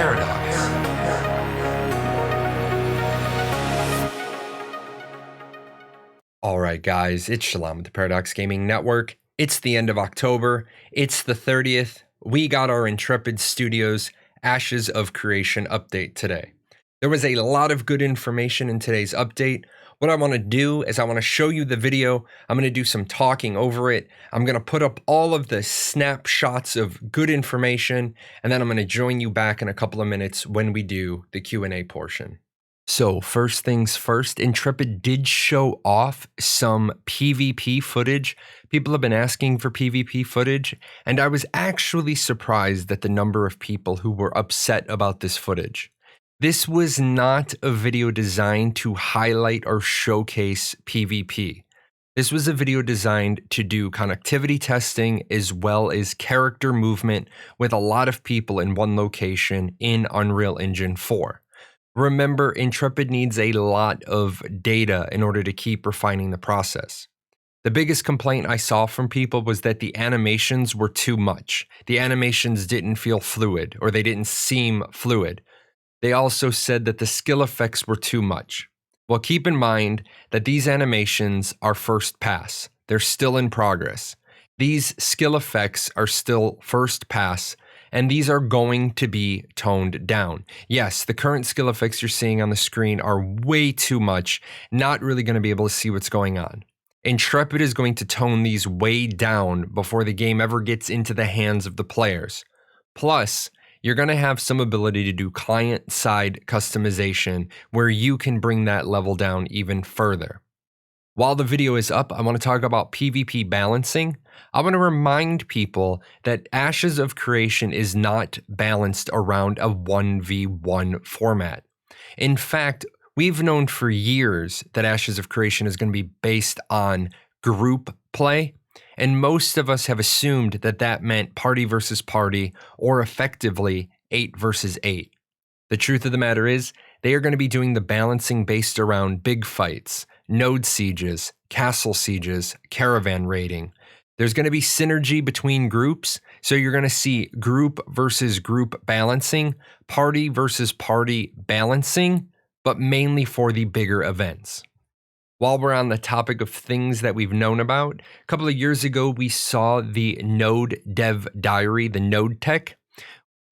Paradox. Alright guys, it's Jahlon with the Paradox Gaming Network. It's the end of October. It's the 30th. We got our Intrepid Studios Ashes of Creation update today. There was a lot of good information in today's update. What I want to do is I want to show you the video. I'm going to do some talking over it. I'm going to put up all of the snapshots of good information, and then I'm going to join you back in a couple of minutes when we do the Q&A portion. So first things first, Intrepid did show off some PvP footage. People have been asking for PvP footage, and I was actually surprised at the number of people who were upset about this footage. This was not a video designed to highlight or showcase PvP. This was a video designed to do connectivity testing as well as character movement with a lot of people in one location in Unreal Engine 4. Remember, Intrepid needs a lot of data in order to keep refining the process. The biggest complaint I saw from people was that the animations were too much. The animations didn't feel fluid, or they didn't seem fluid. They also said that the skill effects were too much. Well, keep in mind that these animations are first pass. They're still in progress. These skill effects are still first pass, and these are going to be toned down. Yes, the current skill effects you're seeing on the screen are way too much, not really going to be able to see what's going on. Intrepid is going to tone these way down before the game ever gets into the hands of the players. Plus, you're going to have some ability to do client-side customization where you can bring that level down even further. While the video is up, I want to talk about PvP balancing. I want to remind people that Ashes of Creation is not balanced around a 1v1 format. In fact, we've known for years that Ashes of Creation is going to be based on group play, and most of us have assumed that that meant party versus party, or effectively 8 versus 8. The truth of the matter is, they are going to be doing the balancing based around big fights, node sieges, castle sieges, caravan raiding. There's going to be synergy between groups, so you're going to see group versus group balancing, party versus party balancing, but mainly for the bigger events. While we're on the topic of things that we've known about, a couple of years ago we saw the Node Dev Diary, the Node Tech.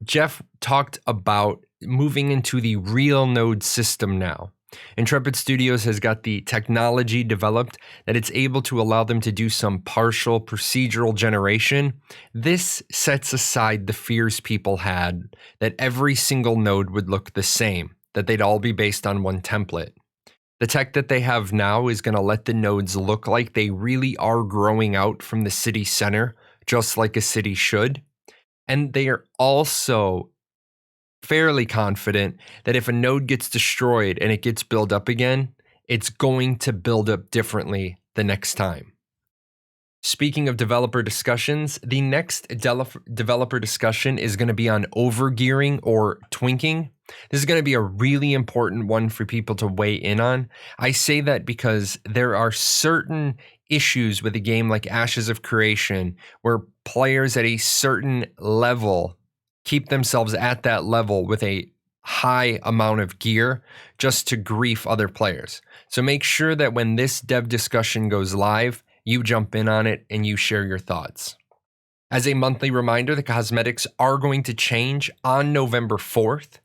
Jeff talked about moving into the real node system now. Intrepid Studios has got the technology developed that it's able to allow them to do some partial procedural generation. This sets aside the fears people had that every single node would look the same, that they'd all be based on one template. The tech that they have now is going to let the nodes look like they really are growing out from the city center, just like a city should. And they are also fairly confident that if a node gets destroyed and it gets built up again, it's going to build up differently the next time. Speaking of developer discussions, the next developer discussion is going to be on overgearing or twinking. This is going to be a really important one for people to weigh in on. I say that because there are certain issues with a game like Ashes of Creation where players at a certain level keep themselves at that level with a high amount of gear just to grief other players. So make sure that when this dev discussion goes live, you jump in on it and you share your thoughts. As a monthly reminder, the cosmetics are going to change on November 4th.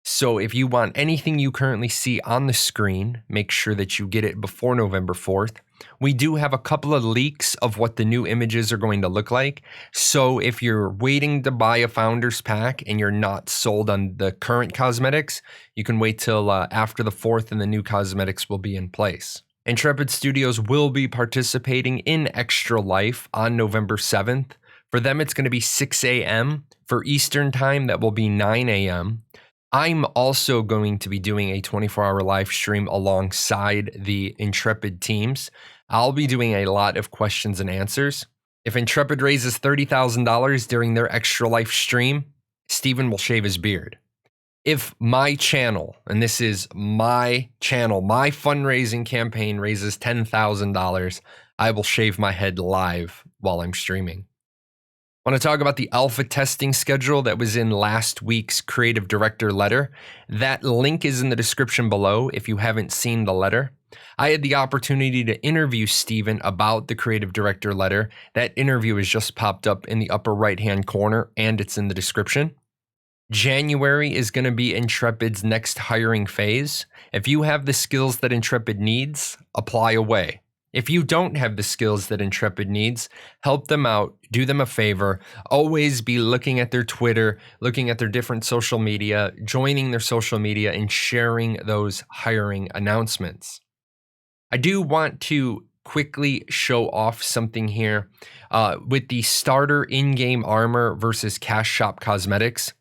So if you want anything you currently see on the screen, make sure that you get it before November 4th. We do have a couple of leaks of what the new images are going to look like. So if you're waiting to buy a Founders Pack and you're not sold on the current cosmetics, you can wait till after the 4th and the new cosmetics will be in place. Intrepid Studios will be participating in Extra Life on November 7th. For them, it's going to be 6 a.m. For Eastern Time, that will be 9 a.m. I'm also going to be doing a 24-hour live stream alongside the Intrepid teams. I'll be doing a lot of questions and answers. If Intrepid raises $30,000 during their Extra Life stream, Steven will shave his beard. If my channel, and this is my channel, my fundraising campaign raises $10,000, I will shave my head live while I'm streaming. Want to talk about the alpha testing schedule that was in last week's creative director letter? That link is in the description below if you haven't seen the letter. I had the opportunity to interview Steven about the creative director letter. That interview has just popped up in the upper right-hand corner, and it's in the description. January is going to be Intrepid's next hiring phase. If you have the skills that Intrepid needs, apply away. If you don't have the skills that Intrepid needs, help them out, do them a favor. Always be looking at their Twitter, looking at their different social media, joining their social media, and sharing those hiring announcements. I do want to quickly show off something here with the starter in-game armor versus cash shop cosmetics.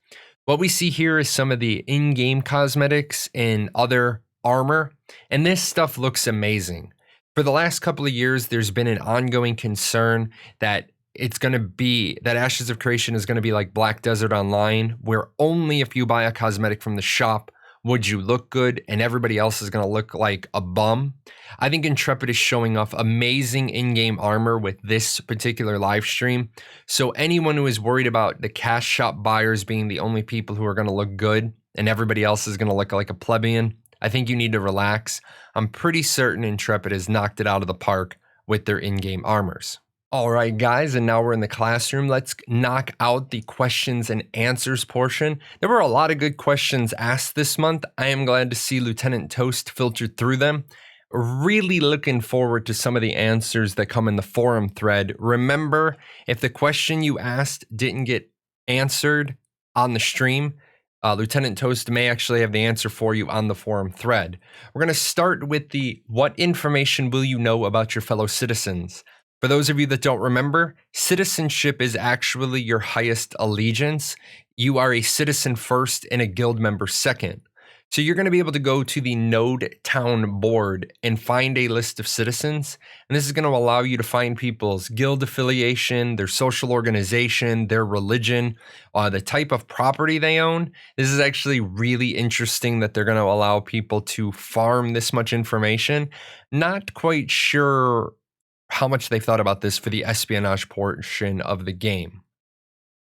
What we see here is some of the in-game cosmetics and other armor, and this stuff looks amazing. For the last couple of years, there's been an ongoing concern that Ashes of Creation is going to be like Black Desert Online, where only if you buy a cosmetic from the shop would you look good, and everybody else is going to look like a bum. I think Intrepid is showing off amazing in-game armor with this particular live stream. So anyone who is worried about the cash shop buyers being the only people who are going to look good and everybody else is going to look like a plebeian, I think you need to relax. I'm pretty certain Intrepid has knocked it out of the park with their in-game armors. All right, guys, and now we're in the classroom. Let's knock out the questions and answers portion. There were a lot of good questions asked this month. I am glad to see Lieutenant Toast filtered through them. Really looking forward to some of the answers that come in the forum thread. Remember, if the question you asked didn't get answered on the stream, Lieutenant Toast may actually have the answer for you on the forum thread. We're going to start with the what information will you know about your fellow citizens? For those of you that don't remember, citizenship is actually your highest allegiance. You are a citizen first and a guild member second. So you're going to be able to go to the Node Town board and find a list of citizens. And this is going to allow you to find people's guild affiliation, their social organization, their religion, the type of property they own. This is actually really interesting that they're going to allow people to farm this much information. Not quite sure how much they've thought about this for the espionage portion of the game.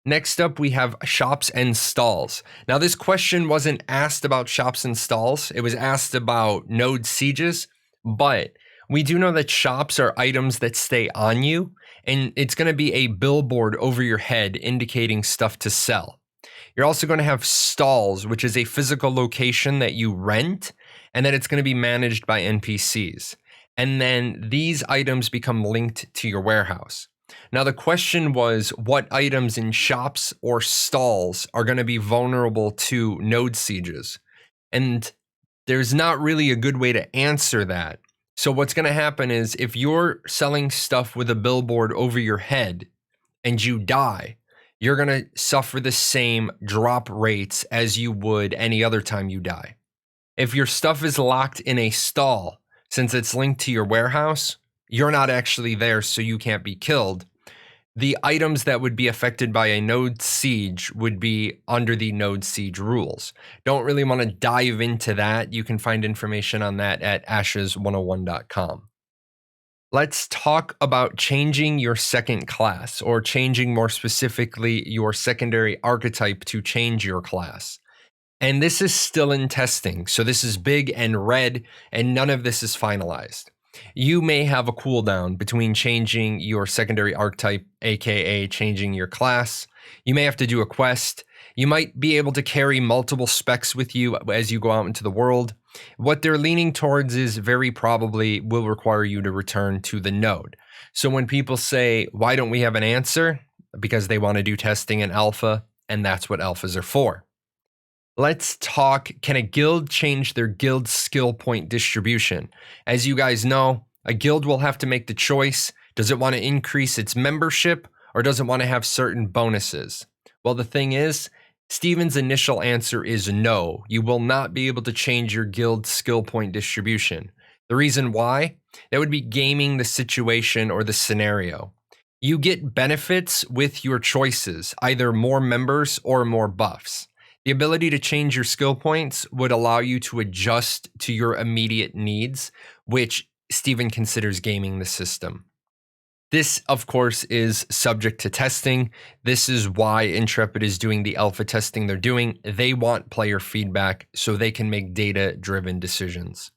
Next up, we have shops and stalls. Now, this question wasn't asked about shops and stalls. It was asked about node sieges, but we do know that shops are items that stay on you, and it's going to be a billboard over your head indicating stuff to sell. You're also going to have stalls, which is a physical location that you rent, and then it's going to be managed by NPCs. And then these items become linked to your warehouse. Now, the question was what items in shops or stalls are going to be vulnerable to node sieges? And there's not really a good way to answer that. So what's going to happen is if you're selling stuff with a billboard over your head and you die, you're going to suffer the same drop rates as you would any other time you die. If your stuff is locked in a stall, since it's linked to your warehouse, you're not actually there, so you can't be killed. The items that would be affected by a node siege would be under the node siege rules. Don't really want to dive into that. You can find information on that at ashes101.com. Let's talk about changing your second class, or changing more specifically your secondary archetype to change your class. And this is still in testing. So this is big and red, and none of this is finalized. You may have a cooldown between changing your secondary archetype, aka changing your class. You may have to do a quest. You might be able to carry multiple specs with you as you go out into the world. What they're leaning towards is very probably will require you to return to the node. So when people say, why don't we have an answer? Because they want to do testing in alpha, and that's what alphas are for. Let's talk, can a guild change their guild skill point distribution? As you guys know, a guild will have to make the choice. Does it want to increase its membership, or does it want to have certain bonuses? Well, the thing is, Steven's initial answer is no. You will not be able to change your guild skill point distribution. The reason why? That would be gaming the situation or the scenario. You get benefits with your choices, either more members or more buffs. The ability to change your skill points would allow you to adjust to your immediate needs, which Steven considers gaming the system. This, of course, is subject to testing. This is why Intrepid is doing the alpha testing they're doing. They want player feedback so they can make data-driven decisions.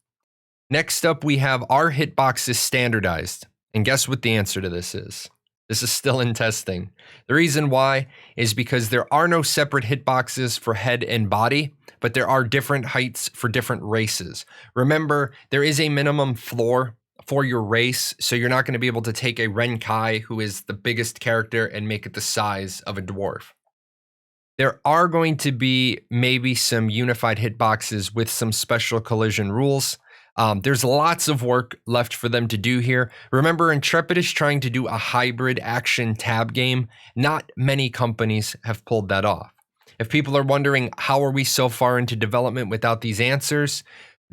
Next up, we have, are hitboxes standardized? And guess what the answer to this is? This is still in testing. The reason why is because there are no separate hitboxes for head and body, but there are different heights for different races. Remember, there is a minimum floor for your race, so you're not going to be able to take a Renkai, who is the biggest character, and make it the size of a dwarf. There are going to be maybe some unified hitboxes with some special collision rules. There's lots of work left for them to do here. Remember, Intrepid is trying to do a hybrid action tab game. Not many companies have pulled that off. If people are wondering, how are we so far into development without these answers?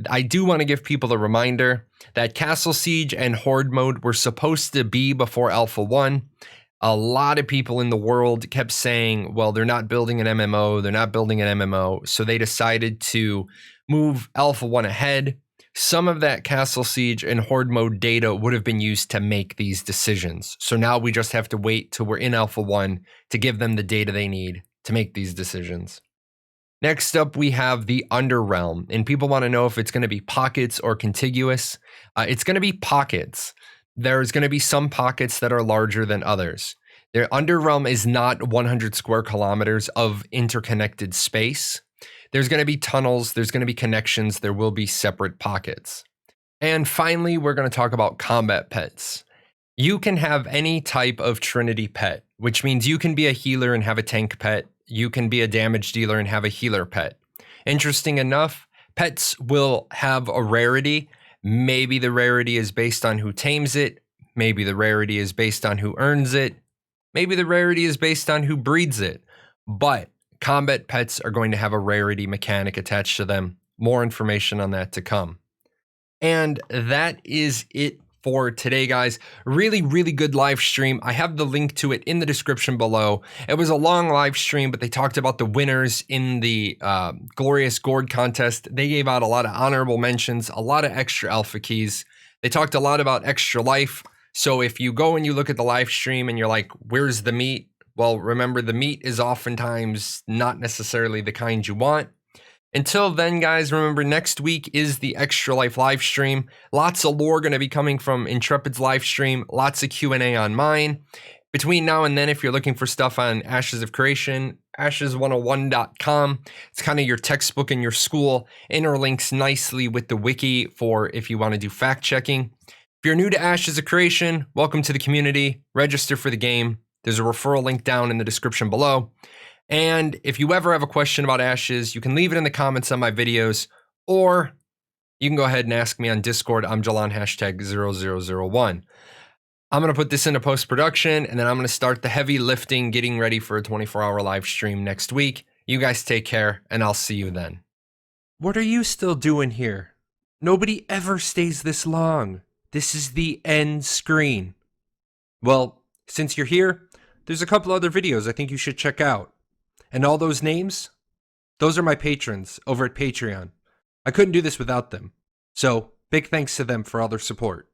I do want to give people a reminder that Castle Siege and Horde mode were supposed to be before Alpha 1. A lot of people in the world kept saying, well, they're not building an MMO, they're not building an MMO. So they decided to move Alpha 1 ahead. Some of that Castle Siege and Horde mode data would have been used to make these decisions. So now we just have to wait till we're in Alpha 1 to give them the data they need to make these decisions. Next up, we have the Underrealm, and people want to know if it's going to be pockets or contiguous. It's going to be pockets. There's going to be some pockets that are larger than others. Their Underrealm is not 100 square kilometers of interconnected space. There's going to be tunnels, there's going to be connections, there will be separate pockets. And finally, we're going to talk about combat pets. You can have any type of Trinity pet, which means you can be a healer and have a tank pet. You can be a damage dealer and have a healer pet. Interesting enough, pets will have a rarity. Maybe the rarity is based on who tames it. Maybe the rarity is based on who earns it. Maybe the rarity is based on who breeds it. But combat pets are going to have a rarity mechanic attached to them. More information on that to come. And that is it for today, guys. Really, really good live stream. I have the link to it in the description below. It was a long live stream, but they talked about the winners in the Glorious Gourd contest. They gave out a lot of honorable mentions, a lot of extra alpha keys. They talked a lot about extra life. So if you go and you look at the live stream and you're like, where's the meat? Well, remember, the meat is oftentimes not necessarily the kind you want. Until then, guys, remember, next week is the Extra Life live stream. Lots of lore going to be coming from Intrepid's live stream. Lots of Q&A on mine. Between now and then, if you're looking for stuff on Ashes of Creation, ashes101.com. It's kind of your textbook in your school. Interlinks nicely with the wiki for if you want to do fact checking. If you're new to Ashes of Creation, welcome to the community. Register for the game. There's a referral link down in the description below. And if you ever have a question about Ashes, you can leave it in the comments on my videos, or you can go ahead and ask me on Discord. I'm Jahlon, #0001. I'm going to put this into post-production, and then I'm going to start the heavy lifting, getting ready for a 24-hour live stream next week. You guys take care, and I'll see you then. What are you still doing here? Nobody ever stays this long. This is the end screen. Well, since you're here, there's a couple other videos I think you should check out. And all those names, those are my patrons over at Patreon. I couldn't do this without them. So, big thanks to them for all their support.